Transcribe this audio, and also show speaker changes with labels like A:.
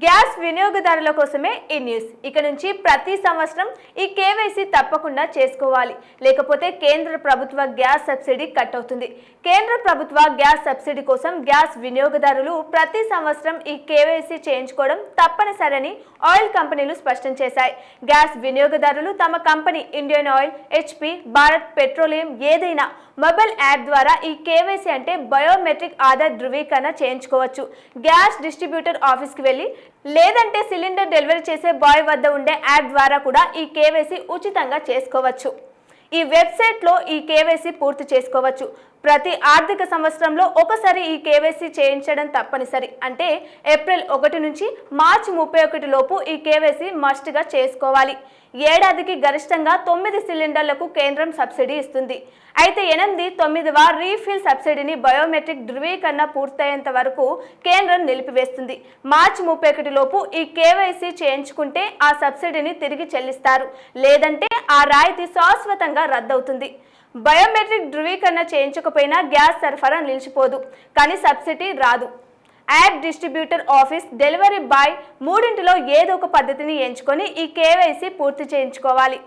A: Gas వినియోగదారుల కోసమే ఈ న్యూస్. ఇక నుంచి ప్రతి సంవత్సరం ఈ కేవైసీ తప్పకుండా చేసుకోవాలి, లేకపోతే కేంద్ర ప్రభుత్వ గ్యాస్ సబ్సిడీ కట్ అవుతుంది. కేంద్ర ప్రభుత్వ గ్యాస్ సబ్సిడీ కోసం గ్యాస్ వినియోగదారులు ప్రతి సంవత్సరం ఈ కేవైసీ చేయించుకోవడం తప్పనిసరని ఆయిల్ కంపెనీలు స్పష్టం చేశాయి. గ్యాస్ వినియోగదారులు తమ company Indian oil, HP, Bharat petroleum ఏదైనా మొబైల్ యాప్ ద్వారా ఈ కేవైసీ అంటే బయోమెట్రిక్ ఆధార్ ధృవీకరణ చేయించుకోవచ్చు. గ్యాస్ డిస్ట్రిబ్యూటర్ ఆఫీస్కి వెళ్ళి లేదంటే సిలిండర్ డెలివరీ చేసే బాయ్ వద్ద ఉండే యాప్ ద్వారా కూడా ఈ కేవైసీ ఉచితంగా చేసుకోవచ్చు. ఈ వెబ్సైట్లో ఈ కేవైసీ పూర్తి చేసుకోవచ్చు. ప్రతి ఆర్థిక సంవత్సరంలో ఒకసారి ఈ కేవైసీ చేయించడం తప్పనిసరి. అంటే ఏప్రిల్ 1 నుంచి మార్చి 31 లోపు ఈ కేవైసీ మస్ట్గా చేసుకోవాలి. ఏడాదికి గరిష్టంగా 9 సిలిండర్లకు కేంద్రం సబ్సిడీ ఇస్తుంది. అయితే 8-9వ రీఫిల్ సబ్సిడీని బయోమెట్రిక్ ధృవీకరణ పూర్తయ్యేంత వరకు కేంద్రం నిలిపివేస్తుంది. మార్చి 31 లోపు ఈ కేవైసీ చేయించుకుంటే ఆ సబ్సిడీని తిరిగి చెల్లిస్తారు, లేదంటే ఆ రాయితీ శాశ్వతంగా రద్దవుతుంది. బయోమెట్రిక్ ధృవీకరణ చేయించకపోయినా గ్యాస్ సరఫరా నిలిచిపోదు, కానీ సబ్సిడీ రాదు. App, distributor office, delivery boy మూడింటిలో ఏదో ఒక పద్ధతిని ఎంచుకొని ఈ కేవైసీ పూర్తి చేయించుకోవాలి.